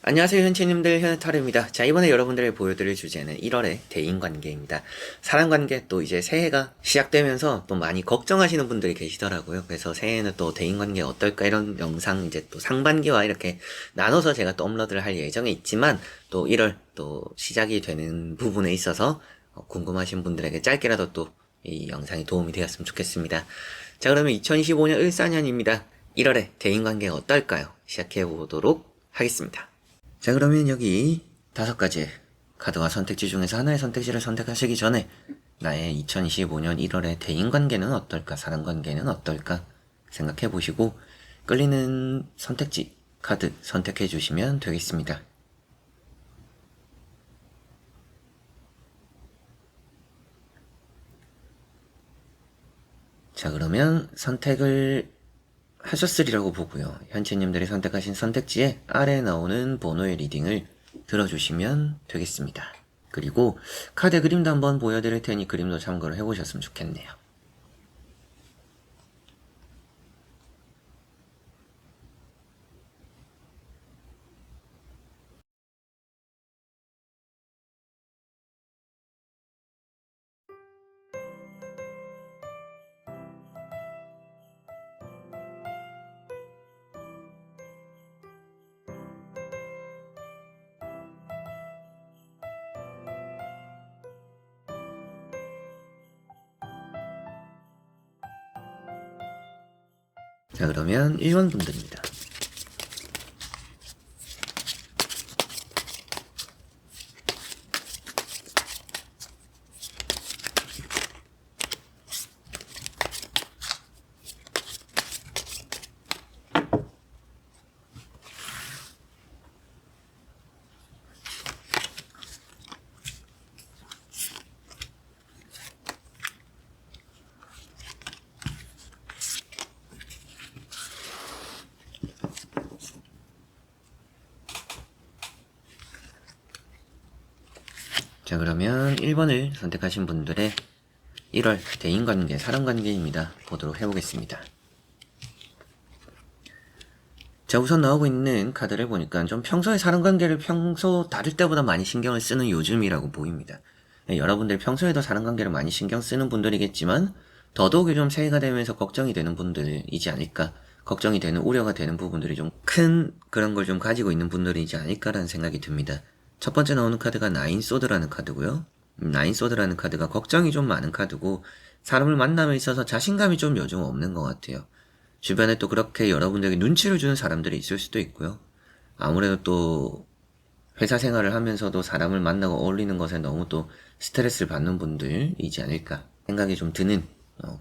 안녕하세요 현치님들 현타르입니다. 자 이번에 여러분들에 보여드릴 주제는 1월의 대인관계입니다. 사람관계 또 이제 새해가 시작되면서 또 많이 걱정하시는 분들이 계시더라고요. 그래서 새해에는 또 대인관계 어떨까 이런 영상 이제 또 상반기와 이렇게 나눠서 제가 또 업로드를 할 예정에 있지만 또 1월 또 시작이 되는 부분에 있어서 궁금하신 분들에게 짧게라도 또 이 영상이 도움이 되었으면 좋겠습니다. 자 그러면 2025년 을사년입니다. 1월의 대인관계가 어떨까요? 시작해 보도록 하겠습니다. 자 그러면 여기 5가지 카드와 선택지 중에서 하나의 선택지를 선택하시기 전에 나의 2025년 1월의 대인관계는 어떨까, 사람관계는 어떨까 생각해 보시고 끌리는 선택지, 카드 선택해 주시면 되겠습니다. 자 그러면 선택을 하셨으리라고 보고요. 현채님들이 선택하신 선택지에 아래에 나오는 번호의 리딩을 들어주시면 되겠습니다. 그리고 카드 그림도 한번 보여드릴 테니 그림도 참고를 해보셨으면 좋겠네요. 자 그러면 1번 분들입니다. 자 그러면 1번을 선택하신 분들의 1월 대인관계, 사람관계입니다. 보도록 해보겠습니다. 자 우선 나오고 있는 카드를 보니까 좀 평소에 사람관계를 평소 다를 때보다 많이 신경을 쓰는 요즘이라고 보입니다. 네, 여러분들 평소에도 사람관계를 많이 신경 쓰는 분들이겠지만 더더욱이 좀 새해가 되면서 걱정이 되는 분들이지 않을까, 걱정이 되는 우려가 되는 부분들이 좀 큰 그런 걸 좀 가지고 있는 분들이지 않을까라는 생각이 듭니다. 첫 번째 나오는 카드가 나인소드라는 카드고요. 나인소드라는 카드가 걱정이 좀 많은 카드고 사람을 만남에 있어서 자신감이 좀 요즘 없는 것 같아요. 주변에 또 그렇게 여러분들에게 눈치를 주는 사람들이 있을 수도 있고요. 아무래도 또 회사 생활을 하면서도 사람을 만나고 어울리는 것에 너무 또 스트레스를 받는 분들이지 않을까 생각이 좀 드는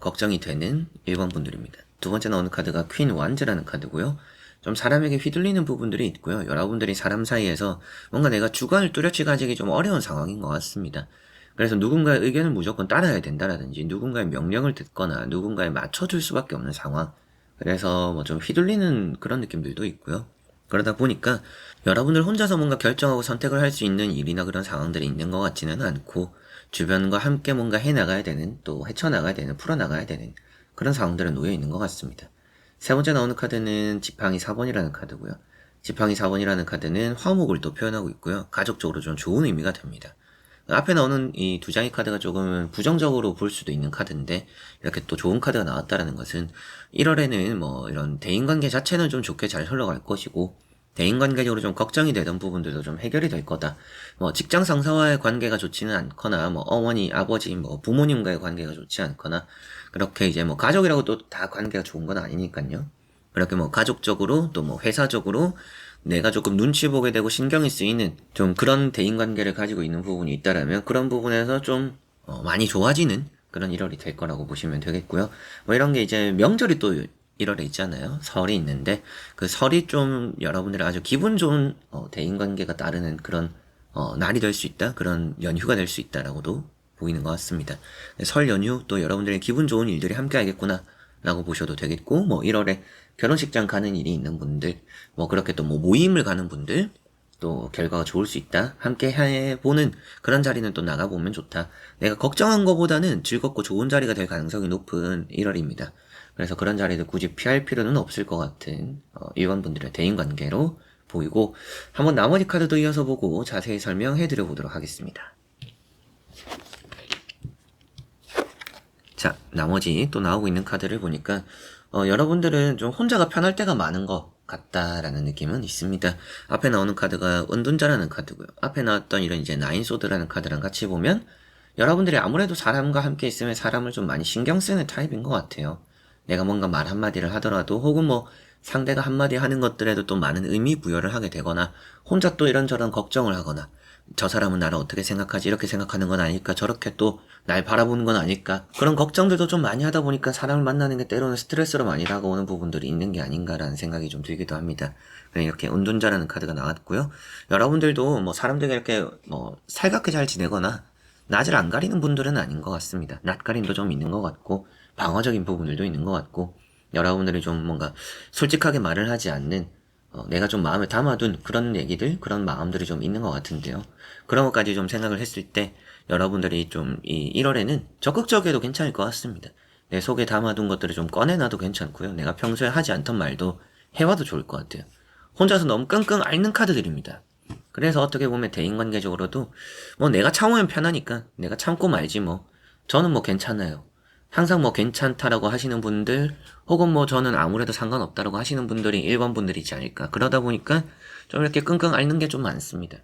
걱정이 되는 1번 분들입니다. 두 번째 나오는 카드가 퀸 완즈라는 카드고요. 좀 사람에게 휘둘리는 부분들이 있고요. 여러분들이 사람 사이에서 뭔가 내가 주관을 뚜렷이 가지기 좀 어려운 상황인 것 같습니다. 그래서 누군가의 의견을 무조건 따라야 된다라든지 누군가의 명령을 듣거나 누군가에 맞춰줄 수밖에 없는 상황, 그래서 뭐 좀 휘둘리는 그런 느낌들도 있고요. 그러다 보니까 여러분들 혼자서 뭔가 결정하고 선택을 할 수 있는 일이나 그런 상황들이 있는 것 같지는 않고 주변과 함께 뭔가 해나가야 되는, 또 헤쳐나가야 되는, 풀어나가야 되는 그런 상황들은 놓여 있는 것 같습니다. 세 번째 나오는 카드는 지팡이 4번이라는 카드고요. 지팡이 4번이라는 카드는 화목을 또 표현하고 있고요. 가족적으로 좀 좋은 의미가 됩니다. 앞에 나오는 이 두 장의 카드가 조금 부정적으로 볼 수도 있는 카드인데 이렇게 또 좋은 카드가 나왔다라는 것은 1월에는 뭐 이런 대인관계 자체는 좀 좋게 잘 흘러갈 것이고 대인관계적으로 좀 걱정이 되던 부분들도 좀 해결이 될 거다. 뭐 직장 상사와의 관계가 좋지는 않거나 뭐 어머니, 아버지, 뭐 부모님과의 관계가 좋지 않거나 그렇게 이제 뭐 가족이라고 또 다 관계가 좋은 건 아니니까요. 그렇게 뭐 가족적으로 또 뭐 회사적으로 내가 조금 눈치 보게 되고 신경이 쓰이는 좀 그런 대인관계를 가지고 있는 부분이 있다라면 그런 부분에서 좀 많이 좋아지는 그런 1월이 될 거라고 보시면 되겠고요. 뭐 이런 게 이제 명절이 또 1월에 있잖아요. 설이 있는데 그 설이 좀 여러분들의 아주 기분 좋은 대인관계가 따르는 그런 날이 될 수 있다, 그런 연휴가 될 수 있다라고도 보이는 것 같습니다. 설 연휴 또 여러분들의 기분 좋은 일들이 함께 하겠구나 라고 보셔도 되겠고, 뭐 1월에 결혼식장 가는 일이 있는 분들, 뭐 그렇게 또 뭐 모임을 가는 분들, 또 결과가 좋을 수 있다, 함께 해보는 그런 자리는 또 나가보면 좋다, 내가 걱정한 것보다는 즐겁고 좋은 자리가 될 가능성이 높은 1월입니다. 그래서 그런 자리를 굳이 피할 필요는 없을 것 같은 일반분들의 대인관계로 보이고 한번 나머지 카드도 이어서 보고 자세히 설명해 드려 보도록 하겠습니다. 자, 나머지 또 나오고 있는 카드를 보니까 여러분들은 좀 혼자가 편할 때가 많은 것 같다라는 느낌은 있습니다. 앞에 나오는 카드가 은둔자라는 카드고요. 앞에 나왔던 이런 이제 나인소드라는 카드랑 같이 보면 여러분들이 아무래도 사람과 함께 있으면 사람을 좀 많이 신경 쓰는 타입인 것 같아요. 내가 뭔가 말 한마디를 하더라도 혹은 뭐 상대가 한마디 하는 것들에도 또 많은 의미 부여를 하게 되거나 혼자 또 이런저런 걱정을 하거나 저 사람은 나를 어떻게 생각하지? 이렇게 생각하는 건 아닐까? 저렇게 또 날 바라보는 건 아닐까? 그런 걱정들도 좀 많이 하다 보니까 사람을 만나는 게 때로는 스트레스로 많이 다가오는 부분들이 있는 게 아닌가라는 생각이 좀 들기도 합니다. 이렇게 은둔자라는 카드가 나왔고요. 여러분들도 뭐 사람들과 이렇게 뭐 살갑게 잘 지내거나 낯을 안 가리는 분들은 아닌 것 같습니다. 낯가림도 좀 있는 것 같고 방어적인 부분들도 있는 것 같고 여러분들이 좀 뭔가 솔직하게 말을 하지 않는 내가 좀 마음에 담아둔 그런 얘기들, 그런 마음들이 좀 있는 것 같은데요. 그런 것까지 좀 생각을 했을 때 여러분들이 좀 이 1월에는 적극적이어도 괜찮을 것 같습니다. 내 속에 담아둔 것들을 좀 꺼내놔도 괜찮고요. 내가 평소에 하지 않던 말도 해와도 좋을 것 같아요. 혼자서 너무 끙끙 앓는 카드들입니다. 그래서 어떻게 보면 대인관계적으로도 뭐 내가 참으면 편하니까 내가 참고 말지 뭐 저는 뭐 괜찮아요. 항상 뭐 괜찮다라고 하시는 분들 혹은 뭐 저는 아무래도 상관없다라고 하시는 분들이 1번 분들이지 않을까. 그러다 보니까 좀 이렇게 끙끙 앓는 게 좀 많습니다.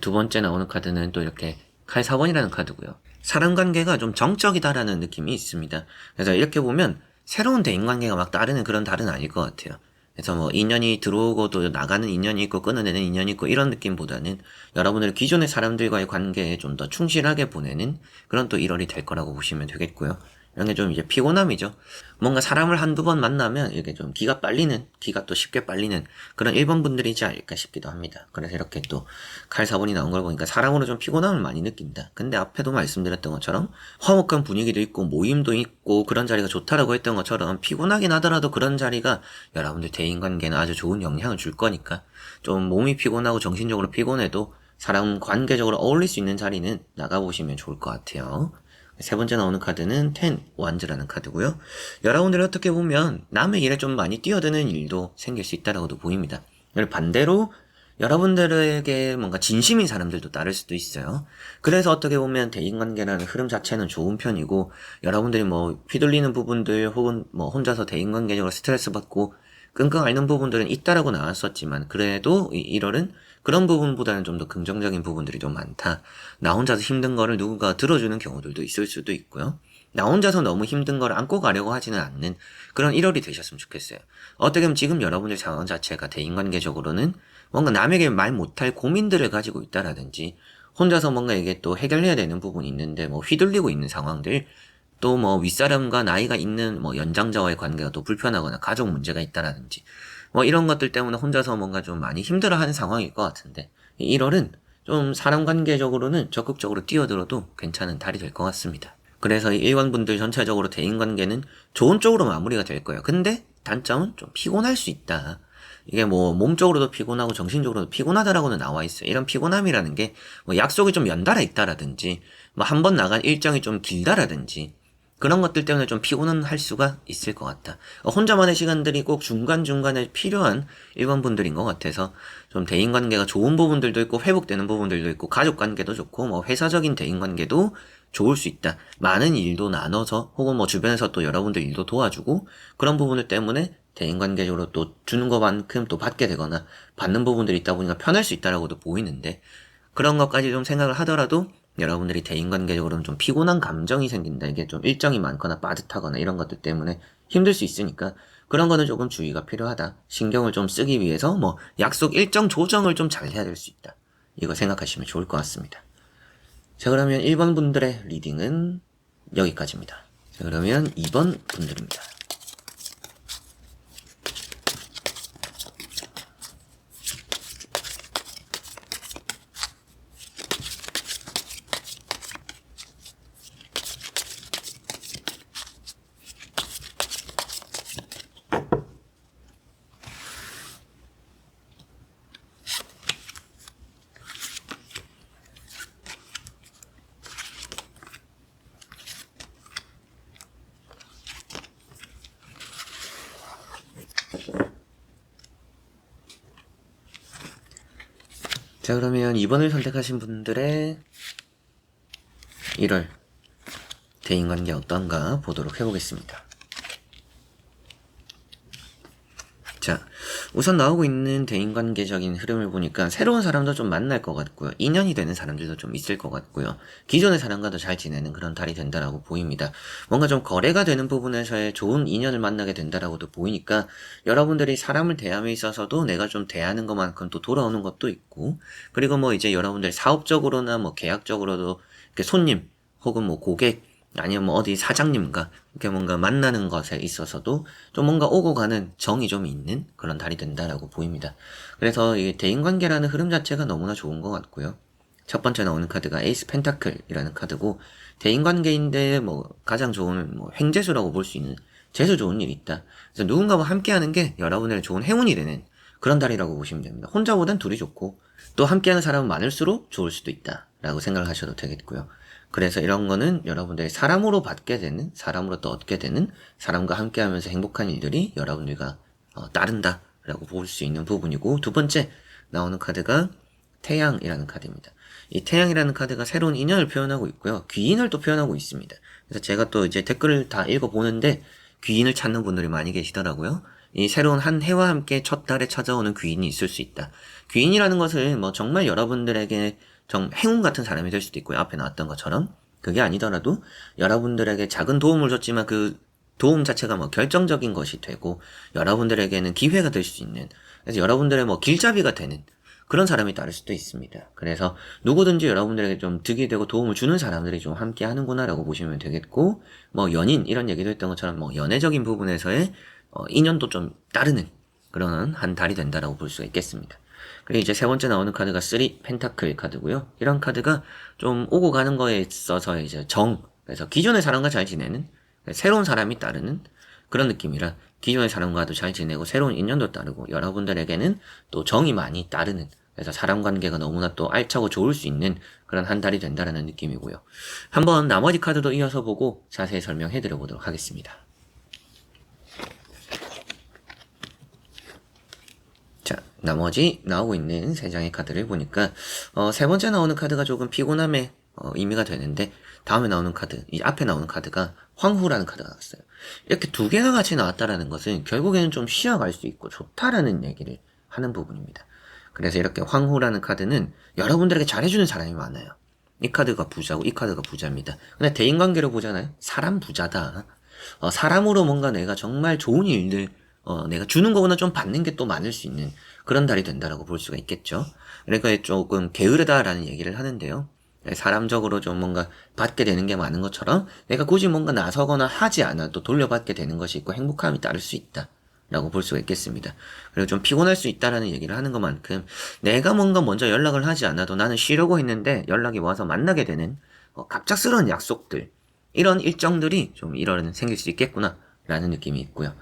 두 번째 나오는 카드는 또 이렇게 칼 4번이라는 카드고요. 사람 관계가 좀 정적이다라는 느낌이 있습니다. 그래서 이렇게 보면 새로운 대인 관계가 막 따르는 그런 달은 아닐 것 같아요. 그래서 뭐 인연이 들어오고 또 나가는 인연이 있고 끊어내는 인연이 있고 이런 느낌보다는 여러분들 기존의 사람들과의 관계에 좀 더 충실하게 보내는 그런 또 1월이 될 거라고 보시면 되겠고요. 이런 게 좀 이제 피곤함이죠. 뭔가 사람을 한두 번 만나면 이렇게 좀 기가 또 쉽게 빨리는 그런 1번 분들이지 않을까 싶기도 합니다. 그래서 이렇게 또 칼 4번이 나온 걸 보니까 사람으로 좀 피곤함을 많이 느낀다. 근데 앞에도 말씀드렸던 것처럼 화목한 분위기도 있고 모임도 있고 그런 자리가 좋다라고 했던 것처럼 피곤하긴 하더라도 그런 자리가 여러분들 대인관계는 아주 좋은 영향을 줄 거니까 좀 몸이 피곤하고 정신적으로 피곤해도 사람 관계적으로 어울릴 수 있는 자리는 나가보시면 좋을 것 같아요. 세 번째 나오는 카드는 텐 완즈라는 카드고요. 여러분들이 어떻게 보면 남의 일에 좀 많이 뛰어드는 일도 생길 수 있다라고도 보입니다. 반대로 여러분들에게 뭔가 진심인 사람들도 따를 수도 있어요. 그래서 어떻게 보면 대인관계라는 흐름 자체는 좋은 편이고 여러분들이 뭐 휘둘리는 부분들 혹은 뭐 혼자서 대인관계적으로 스트레스 받고 끙끙 앓는 부분들은 있다라고 나왔었지만 그래도 이 1월은 그런 부분보다는 좀 더 긍정적인 부분들이 좀 많다. 나 혼자서 힘든 거를 누군가 들어주는 경우들도 있을 수도 있고요. 나 혼자서 너무 힘든 걸 안고 가려고 하지는 않는 그런 1월이 되셨으면 좋겠어요. 어떻게 보면 지금 여러분들 상황 자체가 대인관계적으로는 뭔가 남에게 말 못할 고민들을 가지고 있다라든지 혼자서 뭔가 이게 또 해결해야 되는 부분이 있는데 뭐 휘둘리고 있는 상황들 또 뭐 윗사람과 나이가 있는 뭐 연장자와의 관계가 또 불편하거나 가족 문제가 있다라든지 뭐 이런 것들 때문에 혼자서 뭔가 좀 많이 힘들어하는 상황일 것 같은데 1월은 좀 사람 관계적으로는 적극적으로 뛰어들어도 괜찮은 달이 될 것 같습니다. 그래서 이 일관분들 전체적으로 대인관계는 좋은 쪽으로 마무리가 될 거예요. 근데 단점은 좀 피곤할 수 있다. 이게 뭐 몸적으로도 피곤하고 정신적으로도 피곤하다라고는 나와 있어요. 이런 피곤함이라는 게 뭐 약속이 좀 연달아 있다라든지 뭐 한 번 나간 일정이 좀 길다라든지 그런 것들 때문에 좀 피곤은 할 수가 있을 것 같다. 혼자만의 시간들이 꼭 중간중간에 필요한 일반분들인 것 같아서 좀 대인관계가 좋은 부분들도 있고 회복되는 부분들도 있고 가족관계도 좋고 뭐 회사적인 대인관계도 좋을 수 있다. 많은 일도 나눠서 혹은 뭐 주변에서 또 여러분들 일도 도와주고 그런 부분들 때문에 대인관계적으로 또 주는 것만큼 또 받게 되거나 받는 부분들이 있다 보니까 편할 수 있다라고도 보이는데 그런 것까지 좀 생각을 하더라도 여러분들이 대인관계적으로는 좀 피곤한 감정이 생긴다. 이게 좀 일정이 많거나 빠듯하거나 이런 것들 때문에 힘들 수 있으니까 그런 거는 조금 주의가 필요하다. 신경을 좀 쓰기 위해서 뭐 약속 일정 조정을 좀 잘 해야 될 수 있다. 이거 생각하시면 좋을 것 같습니다. 자, 그러면 1번 분들의 리딩은 여기까지입니다. 자, 그러면 2번 분들입니다. 자, 그러면 2번을 선택하신 분들의 1월 대인관계 어떤가 보도록 해보겠습니다. 자, 우선 나오고 있는 대인관계적인 흐름을 보니까 새로운 사람도 좀 만날 것 같고요. 인연이 되는 사람들도 좀 있을 것 같고요. 기존의 사람과도 잘 지내는 그런 달이 된다라고 보입니다. 뭔가 좀 거래가 되는 부분에서의 좋은 인연을 만나게 된다라고도 보이니까 여러분들이 사람을 대함에 있어서도 내가 좀 대하는 것만큼 또 돌아오는 것도 있고, 그리고 뭐 이제 여러분들 사업적으로나 뭐 계약적으로도 이렇게 손님 혹은 뭐 고객 아니면 뭐 어디 사장님과 이렇게 뭔가 만나는 것에 있어서도 좀 뭔가 오고 가는 정이 좀 있는 그런 달이 된다라고 보입니다. 그래서 이 대인관계라는 흐름 자체가 너무나 좋은 것 같고요. 첫 번째 나오는 카드가 에이스 펜타클이라는 카드고, 대인관계인데 뭐 가장 좋은 뭐 횡재수라고 볼 수 있는 재수 좋은 일이 있다. 그래서 누군가와 함께하는 게 여러분의 좋은 행운이 되는 그런 달이라고 보시면 됩니다. 혼자보단 둘이 좋고 또 함께하는 사람은 많을수록 좋을 수도 있다라고 생각을 하셔도 되겠고요. 그래서 이런 거는 여러분들이 사람으로 받게 되는, 사람으로 또 얻게 되는, 사람과 함께 하면서 행복한 일들이 여러분들과 따른다 라고 볼 수 있는 부분이고, 두 번째 나오는 카드가 태양이라는 카드입니다. 이 태양이라는 카드가 새로운 인연을 표현하고 있고요. 귀인을 또 표현하고 있습니다. 그래서 제가 또 이제 댓글을 다 읽어보는데 귀인을 찾는 분들이 많이 계시더라고요. 이 새로운 한 해와 함께 첫 달에 찾아오는 귀인이 있을 수 있다. 귀인이라는 것을 뭐 정말 여러분들에게 행운 같은 사람이 될 수도 있고요. 앞에 나왔던 것처럼. 그게 아니더라도 여러분들에게 작은 도움을 줬지만 그 도움 자체가 뭐 결정적인 것이 되고 여러분들에게는 기회가 될 수 있는, 그래서 여러분들의 뭐 길잡이가 되는 그런 사람이 따를 수도 있습니다. 그래서 누구든지 여러분들에게 좀 득이 되고 도움을 주는 사람들이 좀 함께 하는구나 라고 보시면 되겠고, 뭐 연인 이런 얘기도 했던 것처럼 뭐 연애적인 부분에서의 인연도 좀 따르는 그런 한 달이 된다라고 볼 수가 있겠습니다. 그리고 이제 세 번째 나오는 카드가 3 펜타클 카드고요. 이런 카드가 좀 오고 가는 거에 있어서 이제 그래서 기존의 사람과 잘 지내는, 새로운 사람이 따르는 그런 느낌이라 기존의 사람과도 잘 지내고 새로운 인연도 따르고 여러분들에게는 또 정이 많이 따르는, 그래서 사람 관계가 너무나 또 알차고 좋을 수 있는 그런 한 달이 된다라는 느낌이고요. 한번 나머지 카드도 이어서 보고 자세히 설명해 드려 보도록 하겠습니다. 자, 나머지 나오고 있는 세 장의 카드를 보니까 세 번째 나오는 카드가 조금 피곤함의 의미가 되는데, 다음에 나오는 카드, 이 앞에 나오는 카드가 황후라는 카드가 나왔어요. 이렇게 두 개가 같이 나왔다라는 것은 결국에는 좀 쉬어갈 수 있고 좋다라는 얘기를 하는 부분입니다. 그래서 이렇게 황후라는 카드는 여러분들에게 잘해주는 사람이 많아요. 이 카드가 부자고 이 카드가 부자입니다. 근데 대인관계로 보잖아요. 사람 부자다. 사람으로 뭔가 내가 정말 좋은 일들, 내가 주는 거보다 좀 받는 게 또 많을 수 있는 그런 달이 된다라고 볼 수가 있겠죠. 그러니까 조금 게으르다라는 얘기를 하는데요. 사람적으로 좀 뭔가 받게 되는 게 많은 것처럼 내가 굳이 뭔가 나서거나 하지 않아도 돌려받게 되는 것이 있고 행복함이 따를 수 있다 라고 볼 수가 있겠습니다. 그리고 좀 피곤할 수 있다라는 얘기를 하는 것만큼 내가 뭔가 먼저 연락을 하지 않아도 나는 쉬려고 했는데 연락이 와서 만나게 되는 갑작스러운 약속들, 이런 일정들이 좀 생길 수 있겠구나 라는 느낌이 있고요.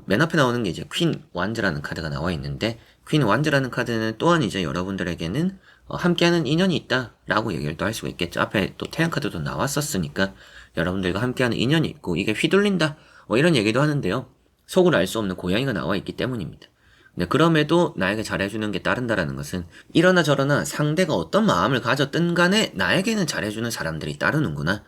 맨 앞에 나오는 게 이제 퀸 완즈라는 카드가 나와 있는데, 퀸 완즈라는 카드는 또한 이제 여러분들에게는 함께하는 인연이 있다라고 얘기를 또 할 수가 있겠죠. 앞에 또 태양 카드도 나왔었으니까 여러분들과 함께하는 인연이 있고 이게 휘둘린다 이런 얘기도 하는데요. 속을 알 수 없는 고양이가 나와 있기 때문입니다. 근데 그럼에도 나에게 잘해주는 게 따른다라는 것은 이러나 저러나 상대가 어떤 마음을 가졌든 간에 나에게는 잘해주는 사람들이 따르는구나.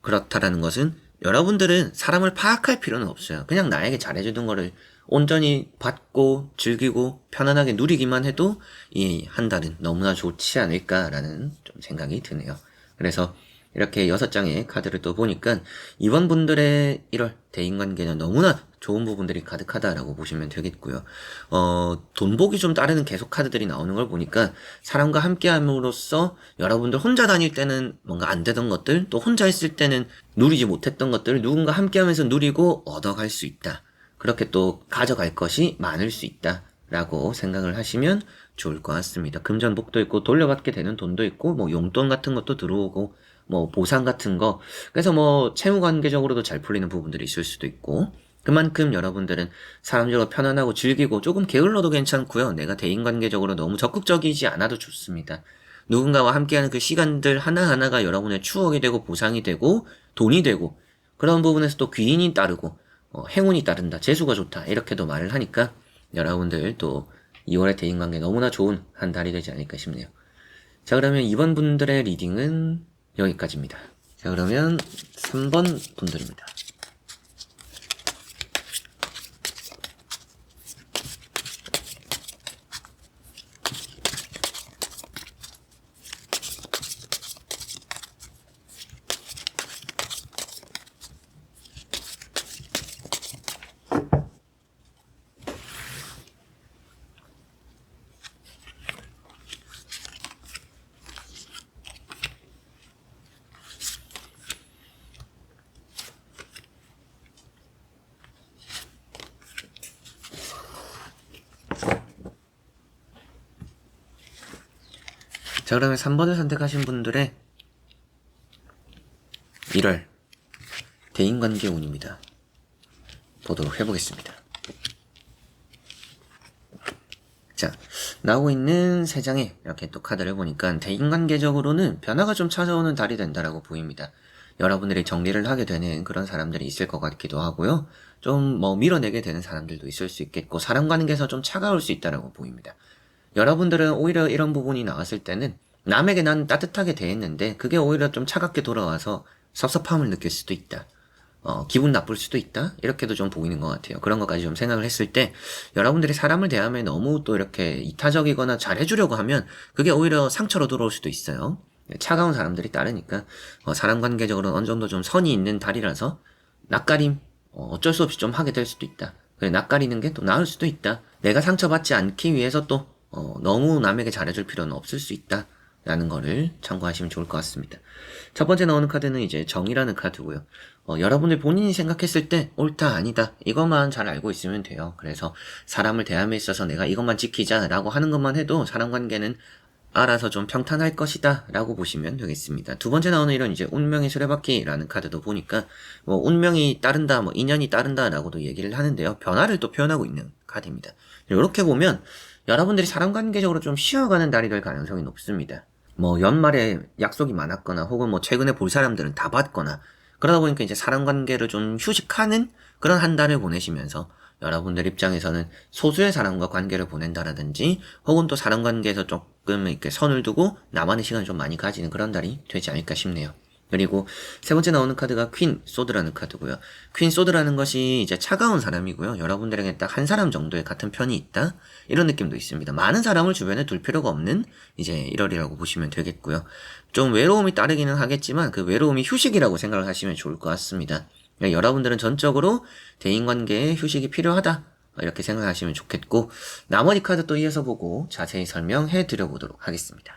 그렇다라는 것은 여러분들은 사람을 파악할 필요는 없어요. 그냥 나에게 잘해주는 거를 온전히 받고 즐기고 편안하게 누리기만 해도 이 한 달은 너무나 좋지 않을까라는 좀 생각이 드네요. 그래서 이렇게 6장의 카드를 또 보니까 이번 분들의 1월 대인관계는 너무나 좋은 부분들이 가득하다라고 보시면 되겠고요. 돈복이 좀 따르는 계속 카드들이 나오는 걸 보니까 사람과 함께 함으로써 여러분들 혼자 다닐 때는 뭔가 안 되던 것들, 또 혼자 있을 때는 누리지 못했던 것들을 누군가 함께 하면서 누리고 얻어갈 수 있다. 그렇게 또 가져갈 것이 많을 수 있다 라고 생각을 하시면 좋을 것 같습니다. 금전복도 있고 돌려받게 되는 돈도 있고 뭐 용돈 같은 것도 들어오고 뭐 보상 같은 거, 그래서 뭐 채무관계적으로도 잘 풀리는 부분들이 있을 수도 있고, 그만큼 여러분들은 사람들과 편안하고 즐기고 조금 게을러도 괜찮고요. 내가 대인관계적으로 너무 적극적이지 않아도 좋습니다. 누군가와 함께하는 그 시간들 하나하나가 여러분의 추억이 되고 보상이 되고 돈이 되고, 그런 부분에서 또 귀인이 따르고 행운이 따른다, 재수가 좋다 이렇게도 말을 하니까 여러분들 또 2월의 대인관계 너무나 좋은 한 달이 되지 않을까 싶네요. 자, 그러면 2번 분들의 리딩은 여기까지입니다. 자, 그러면 3번 분들입니다. 자, 그러면 3번을 선택하신 분들의 1월 대인관계 운입니다. 보도록 해보겠습니다. 자, 나오고 있는 3장에 이렇게 또 카드를 보니까 대인관계적으로는 변화가 좀 찾아오는 달이 된다라고 보입니다. 여러분들이 정리를 하게 되는 그런 사람들이 있을 것 같기도 하고요. 좀 밀어내게 되는 사람들도 있을 수 있겠고, 사람 관계에서 좀 차가울 수 있다라고 보입니다. 여러분들은 오히려 이런 부분이 나왔을 때는 남에게 난 따뜻하게 대했는데 그게 오히려 좀 차갑게 돌아와서 섭섭함을 느낄 수도 있다. 기분 나쁠 수도 있다. 이렇게도 좀 보이는 것 같아요. 그런 것까지 좀 생각을 했을 때 여러분들이 사람을 대하면 너무 또 이렇게 이타적이거나 잘해주려고 하면 그게 오히려 상처로 들어올 수도 있어요. 차가운 사람들이 따르니까 사람 관계적으로는 어느 정도 좀 선이 있는 달이라서 낯가림 어쩔 수 없이 좀 하게 될 수도 있다. 그래, 낯가리는 게 또 나을 수도 있다. 내가 상처받지 않기 위해서 또 너무 남에게 잘해줄 필요는 없을 수 있다. 라는 거를 참고하시면 좋을 것 같습니다. 첫 번째 나오는 카드는 이제 정의라는 카드고요. 여러분들 본인이 생각했을 때 옳다 아니다 이것만 잘 알고 있으면 돼요. 그래서 사람을 대함에 있어서 내가 이것만 지키자 라고 하는 것만 해도 사람 관계는 알아서 좀 평탄할 것이다 라고 보시면 되겠습니다. 두 번째 나오는 이런 이제 운명의 수레바퀴라는 카드도 보니까 운명이 따른다 인연이 따른다 라고도 얘기를 하는데요. 변화를 또 표현하고 있는 카드입니다. 이렇게 보면 여러분들이 사람 관계적으로 좀 쉬어가는 달이 될 가능성이 높습니다. 연말에 약속이 많았거나 혹은 최근에 볼 사람들은 다 봤거나 그러다 보니까 이제 사람 관계를 좀 휴식하는 그런 한 달을 보내시면서 여러분들 입장에서는 소수의 사람과 관계를 보낸다라든지 혹은 또 사람 관계에서 조금 이렇게 선을 두고 나만의 시간을 좀 많이 가지는 그런 달이 되지 않을까 싶네요. 그리고 세 번째 나오는 카드가 퀸 소드라는 카드고요. 퀸 소드라는 것이 이제 차가운 사람이고요. 여러분들에게 딱 한 사람 정도의 같은 편이 있다. 이런 느낌도 있습니다. 많은 사람을 주변에 둘 필요가 없는 이제 1월이라고 보시면 되겠고요. 좀 외로움이 따르기는 하겠지만 그 외로움이 휴식이라고 생각을 하시면 좋을 것 같습니다. 그러니까 여러분들은 전적으로 대인관계에 휴식이 필요하다. 이렇게 생각하시면 좋겠고 나머지 카드 또 이어서 보고 자세히 설명해 드려보도록 하겠습니다.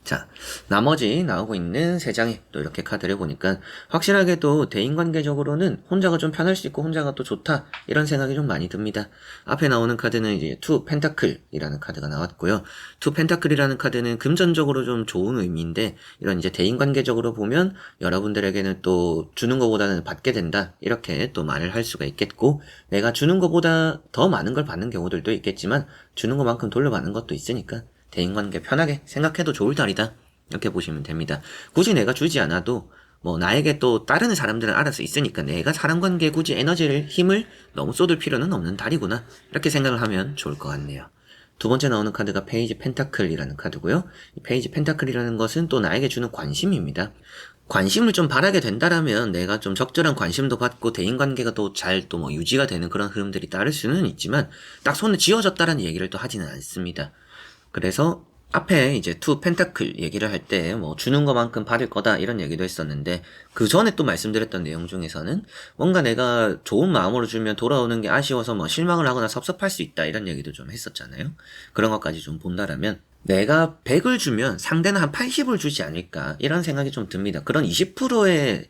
자, 나머지 나오고 있는 3장에 또 이렇게 카드를 보니까 확실하게 또 대인관계적으로는 혼자가 좀 편할 수 있고 혼자가 또 좋다 이런 생각이 좀 많이 듭니다. 앞에 나오는 카드는 이제 투 펜타클이라는 카드가 나왔고요. 투 펜타클이라는 카드는 금전적으로 좀 좋은 의미인데 이런 이제 대인관계적으로 보면 여러분들에게는 또 주는 것보다는 받게 된다 이렇게 또 말을 할 수가 있겠고 내가 주는 것보다 더 많은 걸 받는 경우들도 있겠지만 주는 것만큼 돌려받는 것도 있으니까 대인관계 편하게 생각해도 좋을 달이다 이렇게 보시면 됩니다. 굳이 내가 주지 않아도 나에게 또 따르는 사람들은 알아서 있으니까 내가 사람관계에 굳이 에너지를 힘을 너무 쏟을 필요는 없는 달이구나 이렇게 생각을 하면 좋을 것 같네요. 두 번째 나오는 카드가 페이지 펜타클이라는 카드고요. 이 페이지 펜타클이라는 것은 또 나에게 주는 관심입니다. 관심을 좀 바라게 된다라면 내가 좀 적절한 관심도 받고 대인관계가 또 잘 또 유지가 되는 그런 흐름들이 따를 수는 있지만 딱 손에 쥐어졌다라는 얘기를 또 하지는 않습니다. 그래서 앞에 이제 투 펜타클 얘기를 할 때 주는 것만큼 받을 거다 이런 얘기도 했었는데 그 전에 또 말씀드렸던 내용 중에서는 뭔가 내가 좋은 마음으로 주면 돌아오는 게 아쉬워서 실망을 하거나 섭섭할 수 있다 이런 얘기도 좀 했었잖아요. 그런 것까지 좀 본다라면 내가 100을 주면 상대는 한 80을 주지 않을까 이런 생각이 좀 듭니다. 그런 20%의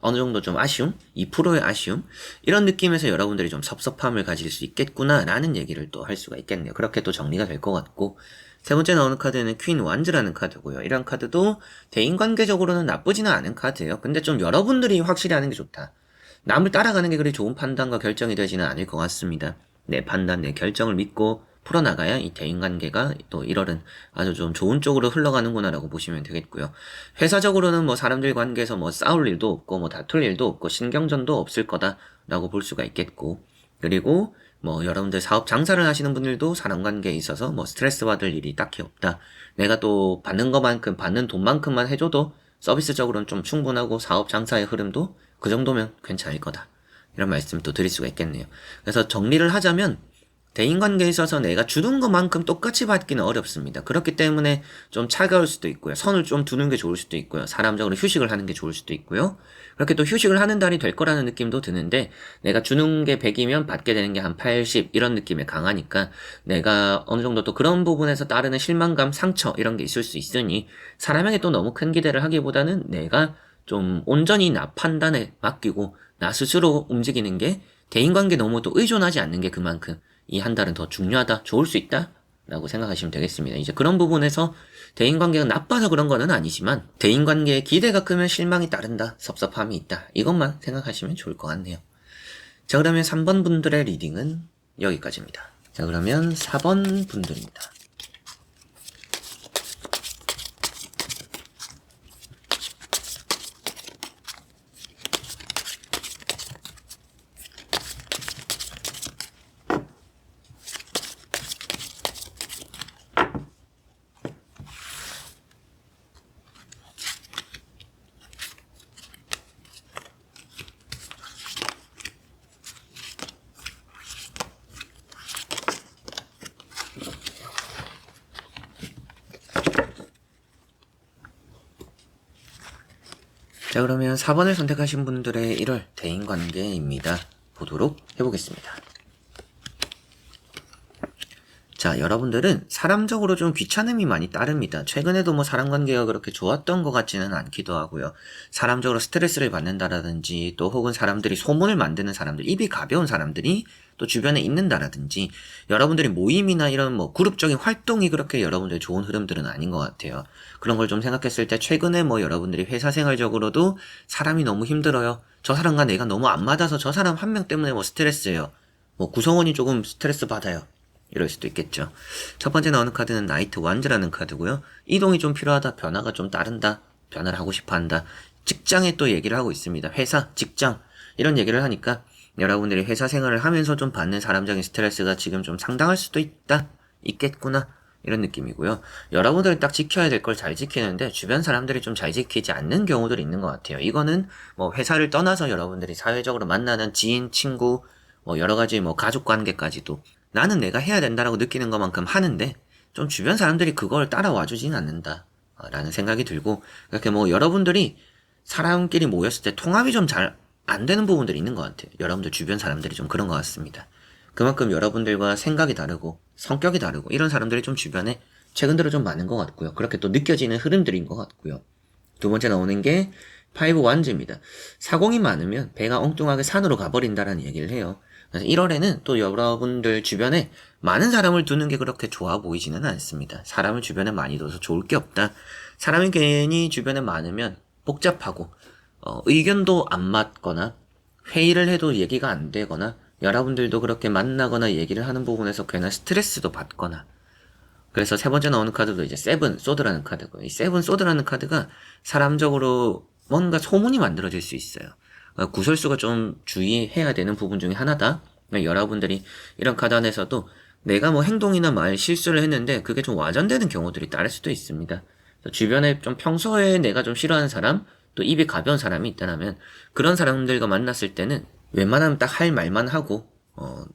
어느 정도 좀 아쉬움? 2%의 아쉬움? 이런 느낌에서 여러분들이 좀 섭섭함을 가질 수 있겠구나 라는 얘기를 또 할 수가 있겠네요. 그렇게 또 정리가 될 것 같고 세 번째 나오는 카드는 퀸 완즈라는 카드고요. 이런 카드도 대인관계적으로는 나쁘지는 않은 카드예요. 근데 좀 여러분들이 확실히 하는 게 좋다. 남을 따라가는 게 그리 좋은 판단과 결정이 되지는 않을 것 같습니다. 내 판단, 내 결정을 믿고 풀어나가야 이 대인관계가 또 1월은 아주 좀 좋은 쪽으로 흘러가는구나 라고 보시면 되겠고요. 회사적으로는 사람들 관계에서 싸울 일도 없고 다툴 일도 없고 신경전도 없을 거다 라고 볼 수가 있겠고 그리고 뭐 여러분들 사업 장사를 하시는 분들도 사람관계에 있어서 뭐 스트레스 받을 일이 딱히 없다. 내가 또 받는 것만큼 받는 돈만큼만 해줘도 서비스적으로는 좀 충분하고 사업 장사의 흐름도 그 정도면 괜찮을 거다. 이런 말씀도 드릴 수가 있겠네요. 그래서 정리를 하자면 대인관계에 있어서 내가 주는 것만큼 똑같이 받기는 어렵습니다. 그렇기 때문에 좀 차가울 수도 있고요. 선을 좀 두는 게 좋을 수도 있고요. 사람적으로 휴식을 하는 게 좋을 수도 있고요. 그렇게 또 휴식을 하는 달이 될 거라는 느낌도 드는데 내가 주는 게 100이면 받게 되는 게 한 80 이런 느낌이 강하니까 내가 어느 정도 또 그런 부분에서 따르는 실망감, 상처 이런 게 있을 수 있으니 사람에게 또 너무 큰 기대를 하기보다는 내가 좀 온전히 나 판단에 맡기고 나 스스로 움직이는 게 대인관계 너무 또 의존하지 않는 게 그만큼 이 한 달은 더 중요하다, 좋을 수 있다 라고 생각하시면 되겠습니다. 이제 그런 부분에서 대인관계가 나빠서 그런 거는 아니지만 대인관계에 기대가 크면 실망이 따른다, 섭섭함이 있다, 이것만 생각하시면 좋을 것 같네요. 자, 그러면 3번 분들의 리딩은 여기까지입니다. 자, 그러면 4번 분들입니다. 자, 그러면 4번을 선택하신 분들의 1월 대인관계입니다. 보도록 해보겠습니다. 자, 여러분들은 사람적으로 좀 귀찮음이 많이 따릅니다. 최근에도 뭐 사람관계가 그렇게 좋았던 것 같지는 않기도 하고요. 사람적으로 스트레스를 받는다라든지 또 혹은 사람들이 소문을 만드는 사람들, 입이 가벼운 사람들이 또 주변에 있는다라든지 여러분들이 모임이나 이런 뭐 그룹적인 활동이 그렇게 여러분들의 좋은 흐름들은 아닌 것 같아요. 그런 걸 좀 생각했을 때 최근에 뭐 여러분들이 회사 생활적으로도 사람이 너무 힘들어요. 저 사람과 내가 너무 안 맞아서 저 사람 한 명 때문에 뭐 스트레스예요. 뭐 구성원이 조금 스트레스 받아요. 이럴 수도 있겠죠. 첫 번째 나오는 카드는 나이트 완즈라는 카드고요. 이동이 좀 필요하다, 변화가 좀 따른다, 변화를 하고 싶어 한다. 직장에 또 얘기를 하고 있습니다. 회사, 직장 이런 얘기를 하니까 여러분들이 회사 생활을 하면서 좀 받는 사람적인 스트레스가 지금 좀 상당할 수도 있겠구나 이런 느낌이고요. 여러분들은 딱 지켜야 될 걸 잘 지키는데 주변 사람들이 좀 잘 지키지 않는 경우들이 있는 것 같아요. 이거는 뭐 회사를 떠나서 여러분들이 사회적으로 만나는 지인, 친구, 뭐 여러 가지 뭐 가족 관계까지도 나는 내가 해야 된다라고 느끼는 것만큼 하는데 좀 주변 사람들이 그걸 따라와 주진 않는다 라는 생각이 들고, 그렇게 뭐 여러분들이 사람끼리 모였을 때 통합이 좀 잘 안 되는 부분들이 있는 것 같아요. 여러분들 주변 사람들이 좀 그런 것 같습니다. 그만큼 여러분들과 생각이 다르고 성격이 다르고 이런 사람들이 좀 주변에 최근 들어 좀 많은 것 같고요. 그렇게 또 느껴지는 흐름들인 것 같고요. 두 번째 나오는 게 파이브 완즈입니다. 사공이 많으면 배가 엉뚱하게 산으로 가버린다라는 얘기를 해요. 그래서 1월에는 또 여러분들 주변에 많은 사람을 두는 게 그렇게 좋아 보이지는 않습니다. 사람을 주변에 많이 둬서 좋을 게 없다. 사람이 괜히 주변에 많으면 복잡하고 의견도 안 맞거나 회의를 해도 얘기가 안 되거나 여러분들도 그렇게 만나거나 얘기를 하는 부분에서 괜한 스트레스도 받거나, 그래서 세 번째 나오는 카드도 이제 세븐 소드라는 카드고요. 이 세븐 소드라는 카드가 사람적으로 뭔가 소문이 만들어질 수 있어요. 구설수가 좀 주의해야 되는 부분 중에 하나다. 여러분들이 이런 카드 안에서도 내가 뭐 행동이나 말 실수를 했는데 그게 좀 와전되는 경우들이 따를 수도 있습니다. 주변에 좀 평소에 내가 좀 싫어하는 사람, 또 입이 가벼운 사람이 있다면 그런 사람들과 만났을 때는 웬만하면 딱 할 말만 하고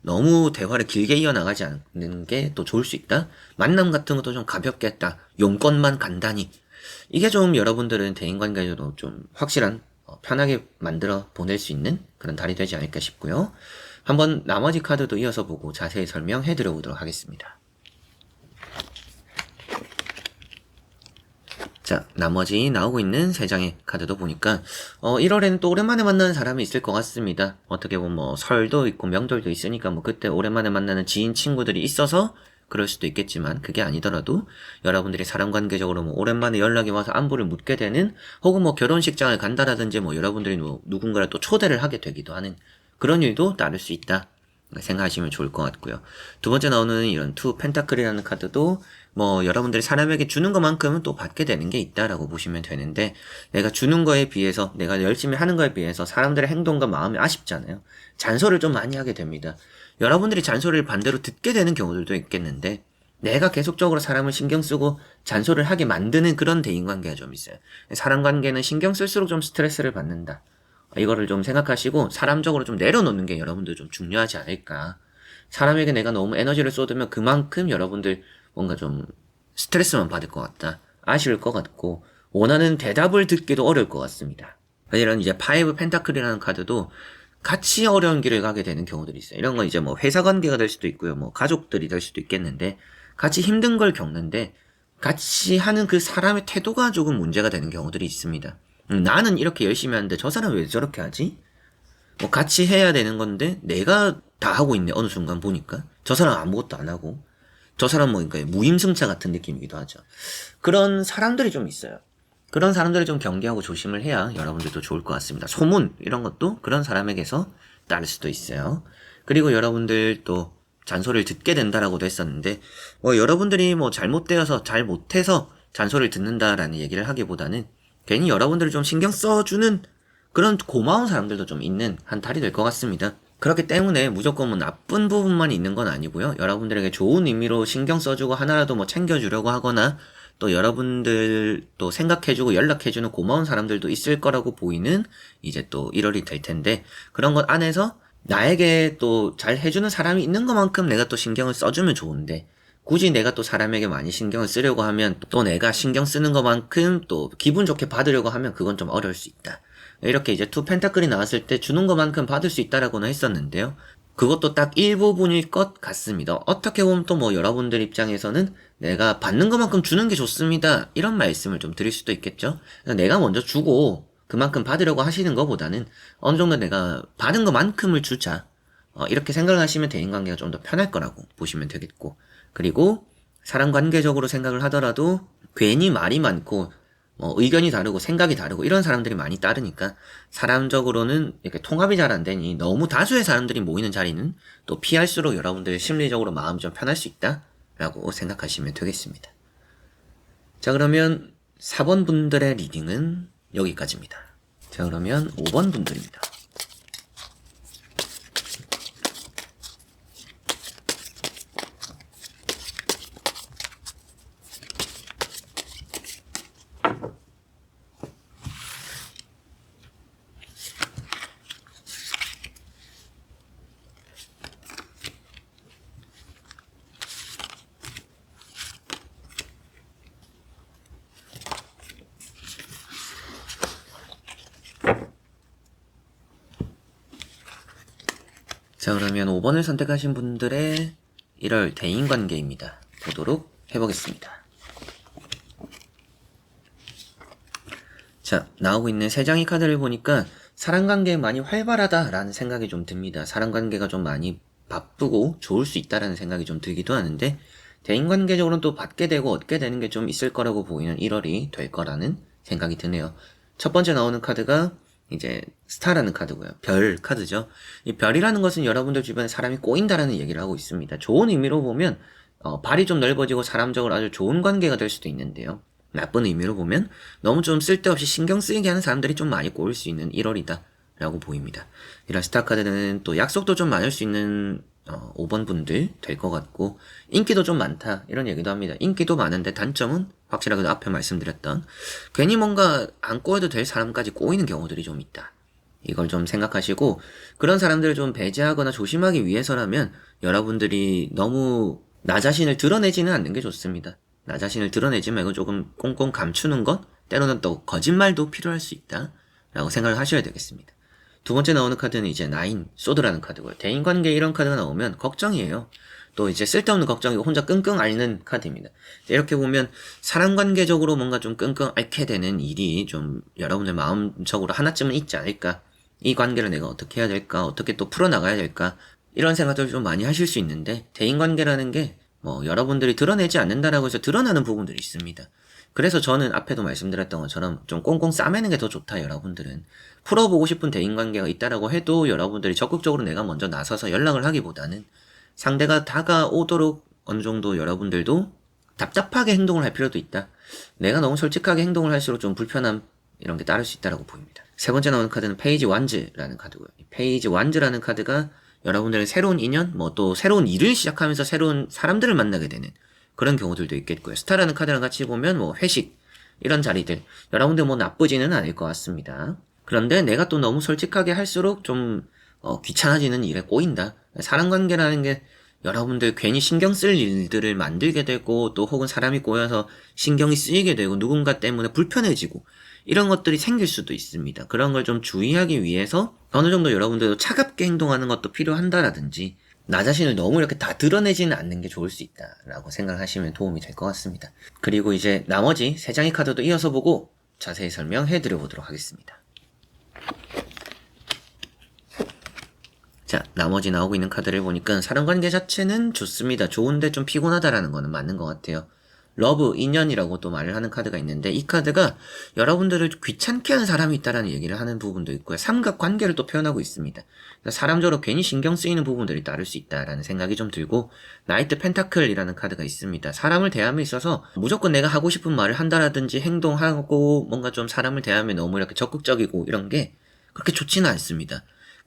너무 대화를 길게 이어나가지 않는 게 또 좋을 수 있다. 만남 같은 것도 좀 가볍게 했다. 용건만 간단히. 이게 좀 여러분들은 대인관계에서도 좀 확실한 편하게 만들어 보낼 수 있는 그런 달이 되지 않을까 싶고요. 한번 나머지 카드도 이어서 보고 자세히 설명해 드려 보도록 하겠습니다. 자, 나머지 나오고 있는 3장의 카드도 보니까 1월에는 또 오랜만에 만나는 사람이 있을 것 같습니다. 어떻게 보면 뭐 설도 있고 명절도 있으니까 뭐 그때 오랜만에 만나는 지인 친구들이 있어서 그럴 수도 있겠지만, 그게 아니더라도 여러분들이 사람 관계적으로 뭐 오랜만에 연락이 와서 안부를 묻게 되는, 혹은 뭐 결혼식장을 간다라든지 뭐 여러분들이 뭐 누군가를 또 초대를 하게 되기도 하는 그런 일도 따를 수 있다 생각하시면 좋을 것 같고요. 두 번째 나오는 이런 투 펜타클이라는 카드도 뭐 여러분들이 사람에게 주는 것만큼은 또 받게 되는 게 있다라고 보시면 되는데, 내가 주는 거에 비해서, 내가 열심히 하는 거에 비해서 사람들의 행동과 마음이 아쉽잖아요. 잔소리를 좀 많이 하게 됩니다. 여러분들이 잔소리를 반대로 듣게 되는 경우들도 있겠는데, 내가 계속적으로 사람을 신경 쓰고 잔소리를 하게 만드는 그런 대인관계가 좀 있어요. 사람관계는 신경 쓸수록 좀 스트레스를 받는다. 이거를 좀 생각하시고 사람적으로 좀 내려놓는 게 여러분들 좀 중요하지 않을까. 사람에게 내가 너무 에너지를 쏟으면 그만큼 여러분들 뭔가 좀 스트레스만 받을 것 같다. 아쉬울 것 같고 원하는 대답을 듣기도 어려울 것 같습니다. 이런 이제 파이브 펜타클이라는 카드도 같이 어려운 길을 가게 되는 경우들이 있어요. 이런 건 이제 뭐 회사 관계가 될 수도 있고요. 뭐 가족들이 될 수도 있겠는데, 같이 힘든 걸 겪는데 같이 하는 그 사람의 태도가 조금 문제가 되는 경우들이 있습니다. 나는 이렇게 열심히 하는데 저 사람 왜 저렇게 하지? 뭐 같이 해야 되는 건데 내가 다 하고 있네. 어느 순간 보니까 저 사람 아무것도 안 하고, 저 사람 뭐 그러니까 무임승차 같은 느낌이기도 하죠. 그런 사람들이 좀 있어요. 그런 사람들을 좀 경계하고 조심을 해야 여러분들도 좋을 것 같습니다. 소문 이런 것도 그런 사람에게서 따를 수도 있어요. 그리고 여러분들 또 잔소리를 듣게 된다라고도 했었는데, 여러분들이 뭐 잘못되어서 잘 못해서 잔소리를 듣는다라는 얘기를 하기보다는 괜히 여러분들을 좀 신경 써주는 그런 고마운 사람들도 좀 있는 한 달이 될 것 같습니다. 그렇기 때문에 무조건 뭐 나쁜 부분만 있는 건 아니고요. 여러분들에게 좋은 의미로 신경 써주고 하나라도 뭐 챙겨주려고 하거나 또 여러분들 또 생각해주고 연락해주는 고마운 사람들도 있을 거라고 보이는 이제 또 1월이 될 텐데, 그런 것 안에서 나에게 또 잘 해주는 사람이 있는 것만큼 내가 또 신경을 써주면 좋은데, 굳이 내가 또 사람에게 많이 신경을 쓰려고 하면 또 내가 신경 쓰는 것만큼 또 기분 좋게 받으려고 하면 그건 좀 어려울 수 있다. 이렇게 이제 투 펜타클이 나왔을 때 주는 것만큼 받을 수 있다라고는 했었는데요. 그것도 딱 일부분일 것 같습니다. 어떻게 보면 또 뭐 여러분들 입장에서는 내가 받는 것만큼 주는 게 좋습니다, 이런 말씀을 좀 드릴 수도 있겠죠. 내가 먼저 주고 그만큼 받으려고 하시는 것보다는 어느 정도 내가 받은 것만큼을 주자, 이렇게 생각을 하시면 대인관계가 좀 더 편할 거라고 보시면 되겠고, 그리고 사람 관계적으로 생각을 하더라도 괜히 말이 많고 의견이 다르고 생각이 다르고 이런 사람들이 많이 따르니까 사람적으로는 이렇게 통합이 잘 안 되니 너무 다수의 사람들이 모이는 자리는 또 피할수록 여러분들 심리적으로 마음이 좀 편할 수 있다라고 생각하시면 되겠습니다. 자, 그러면 4번 분들의 리딩은 여기까지입니다. 자, 그러면 5번 분들입니다. 자, 그러면 5번을 선택하신 분들의 1월 대인관계입니다. 보도록 해보겠습니다. 자, 나오고 있는 3장의 카드를 보니까 사람관계에 많이 활발하다라는 생각이 좀 듭니다. 사람관계가 좀 많이 바쁘고 좋을 수 있다라는 생각이 좀 들기도 하는데, 대인관계적으로는 또 받게 되고 얻게 되는 게 좀 있을 거라고 보이는 1월이 될 거라는 생각이 드네요. 첫 번째 나오는 카드가 이제 스타라는 카드고요. 별 카드죠. 이 별이라는 것은 여러분들 주변에 사람이 꼬인다라는 얘기를 하고 있습니다. 좋은 의미로 보면 발이 좀 넓어지고 사람적으로 아주 좋은 관계가 될 수도 있는데요. 나쁜 의미로 보면 너무 좀 쓸데없이 신경 쓰이게 하는 사람들이 좀 많이 꼬일 수 있는 1월이다 라고 보입니다. 이런 스타 카드는 또 약속도 좀 많을 수 있는 5번 분들 될 것 같고, 인기도 좀 많다 이런 얘기도 합니다. 인기도 많은데 단점은 확실하게도 앞에 말씀드렸던 괜히 뭔가 안 꼬여도 될 사람까지 꼬이는 경우들이 좀 있다. 이걸 좀 생각하시고 그런 사람들을 좀 배제하거나 조심하기 위해서라면 여러분들이 너무 나 자신을 드러내지는 않는 게 좋습니다. 나 자신을 드러내지 말고 조금 꽁꽁 감추는 것, 때로는 또 거짓말도 필요할 수 있다 라고 생각을 하셔야 되겠습니다. 두 번째 나오는 카드는 이제 9, 소드라는 카드고요. 대인관계 이런 카드가 나오면 걱정이에요. 또 이제 쓸데없는 걱정이고 혼자 끙끙 앓는 카드입니다. 이렇게 보면 사람관계적으로 뭔가 좀 끙끙 앓게 되는 일이 좀 여러분들 마음적으로 하나쯤은 있지 않을까. 이 관계를 내가 어떻게 해야 될까, 어떻게 또 풀어나가야 될까, 이런 생각들을 좀 많이 하실 수 있는데, 대인관계라는 게 여러분들이 드러내지 않는다라고 해서 드러나는 부분들이 있습니다. 그래서 저는 앞에도 말씀드렸던 것처럼 좀 꽁꽁 싸매는 게 더 좋다. 여러분들은 풀어보고 싶은 대인관계가 있다라고 해도 여러분들이 적극적으로 내가 먼저 나서서 연락을 하기보다는 상대가 다가오도록 어느 정도 여러분들도 답답하게 행동을 할 필요도 있다. 내가 너무 솔직하게 행동을 할수록 좀 불편함 이런 게 따를 수 있다라고 보입니다. 세 번째 나오는 카드는 페이지 완즈라는 카드고요. 페이지 완즈라는 카드가 여러분들의 새로운 인연, 뭐 또 새로운 일을 시작하면서 새로운 사람들을 만나게 되는 그런 경우들도 있겠고요. 스타라는 카드랑 같이 보면 뭐 회식 이런 자리들 여러분들 뭐 나쁘지는 않을 것 같습니다. 그런데 내가 또 너무 솔직하게 할수록 좀 귀찮아지는 일에 꼬인다. 사람관계라는 게 여러분들 괜히 신경 쓸 일들을 만들게 되고 또 혹은 사람이 꼬여서 신경이 쓰이게 되고 누군가 때문에 불편해지고 이런 것들이 생길 수도 있습니다. 그런 걸 좀 주의하기 위해서 어느 정도 여러분들도 차갑게 행동하는 것도 필요한다라든지 나 자신을 너무 이렇게 다 드러내지는 않는 게 좋을 수 있다라고 생각하시면 도움이 될 것 같습니다. 그리고 이제 나머지 3장의 카드도 이어서 보고 자세히 설명해 드려보도록 하겠습니다. 자, 나머지 나오고 있는 카드를 보니까 사람관계 자체는 좋습니다. 좋은데 좀 피곤하다라는 거는 맞는 것 같아요. 러브, 인연이라고 또 말을 하는 카드가 있는데 이 카드가 여러분들을 귀찮게 하는 사람이 있다라는 얘기를 하는 부분도 있고요. 삼각관계를 또 표현하고 있습니다. 사람적으로 괜히 신경 쓰이는 부분들이 따를 수 있다라는 생각이 좀 들고 나이트 펜타클이라는 카드가 있습니다. 사람을 대함에 있어서 무조건 내가 하고 싶은 말을 한다라든지 행동하고 뭔가 좀 사람을 대함에 너무 이렇게 적극적이고 이런 게 그렇게 좋지는 않습니다.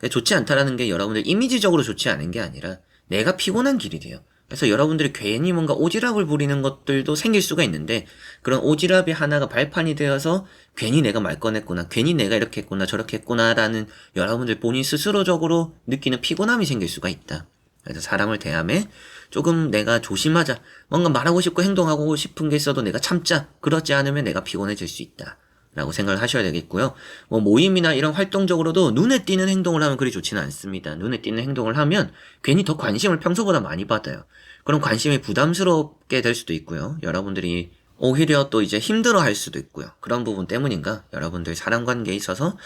좋지 않다라는 게 여러분들 이미지적으로 좋지 않은 게 아니라 내가 피곤한 길이 돼요. 그래서 여러분들이 괜히 뭔가 오지랖을 부리는 것들도 생길 수가 있는데 그런 오지랖이 하나가 발판이 되어서 괜히 내가 말 꺼냈구나, 괜히 내가 이렇게 했구나 저렇게 했구나라는 여러분들 본인 스스로적으로 느끼는 피곤함이 생길 수가 있다. 그래서 사람을 대함에 조금 내가 조심하자, 뭔가 말하고 싶고 행동하고 싶은 게 있어도 내가 참자, 그렇지 않으면 내가 피곤해질 수 있다 라고 생각을 하셔야 되겠고요. 뭐 모임이나 이런 활동적으로도 눈에 띄는 행동을 하면 그리 좋지는 않습니다. 눈에 띄는 행동을 하면 괜히 더 관심을 평소보다 많이 받아요. 그럼 관심이 부담스럽게 될 수도 있고요. 여러분들이 오히려 또 이제 힘들어 할 수도 있고요. 그런 부분 때문인가 여러분들 사람 관계에 있어서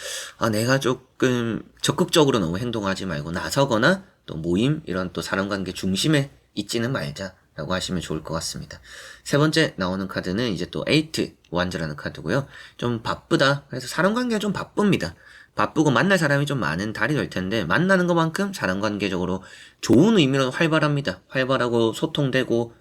내가 조금 적극적으로 너무 행동하지 말고 나서거나 또 모임 이런 또 사람 관계 중심에 있지는 말자 라고 하시면 좋을 것 같습니다. 세 번째 나오는 카드는 이제 또 에이트 완즈라는 카드고요. 좀 바쁘다. 그래서 사람 관계가 좀 바쁩니다. 바쁘고 만날 사람이 좀 많은 달이 될 텐데 만나는 것만큼 사람 관계적으로 좋은 의미로 활발합니다. 활발하고 소통되고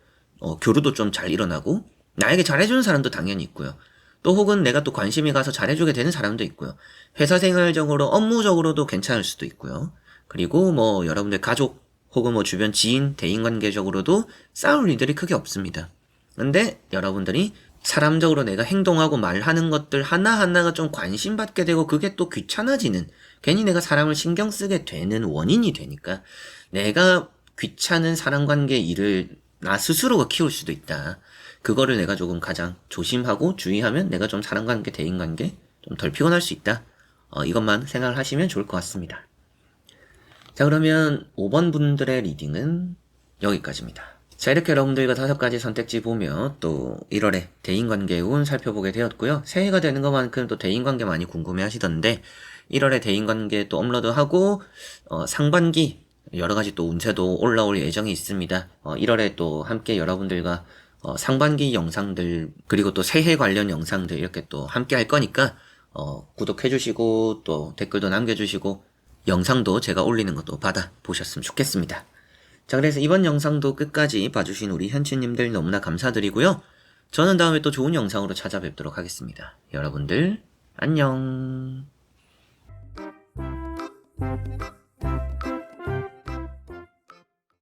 교류도 좀 잘 일어나고 나에게 잘해주는 사람도 당연히 있고요. 또 혹은 내가 또 관심이 가서 잘해주게 되는 사람도 있고요. 회사 생활적으로 업무적으로도 괜찮을 수도 있고요. 그리고 뭐 여러분들 가족 혹은 뭐 주변 지인, 대인관계적으로도 싸울 일들이 크게 없습니다. 근데 여러분들이 사람적으로 내가 행동하고 말하는 것들 하나하나가 좀 관심받게 되고 그게 또 귀찮아지는, 괜히 내가 사람을 신경 쓰게 되는 원인이 되니까 내가 귀찮은 사람관계 일을 나 스스로가 키울 수도 있다. 그거를 내가 조금 가장 조심하고 주의하면 내가 좀 사람관계, 대인관계 좀 덜 피곤할 수 있다. 이것만 생각을 하시면 좋을 것 같습니다. 자, 그러면 5번 분들의 리딩은 여기까지입니다. 자, 이렇게 여러분들과 5가지 선택지 보며 또 1월에 대인관계 운 살펴보게 되었고요. 새해가 되는 것만큼 또 대인관계 많이 궁금해 하시던데 1월에 대인관계 또 업로드하고 상반기 여러가지 또 운세도 올라올 예정이 있습니다. 1월에 또 함께 여러분들과 상반기 영상들 그리고 또 새해 관련 영상들 이렇게 또 함께 할 거니까 구독해주시고 또 댓글도 남겨주시고 영상도 제가 올리는 것도 받아보셨으면 좋겠습니다. 자, 그래서 이번 영상도 끝까지 봐주신 우리 현치님들 너무나 감사드리고요. 저는 다음에 또 좋은 영상으로 찾아뵙도록 하겠습니다. 여러분들 안녕.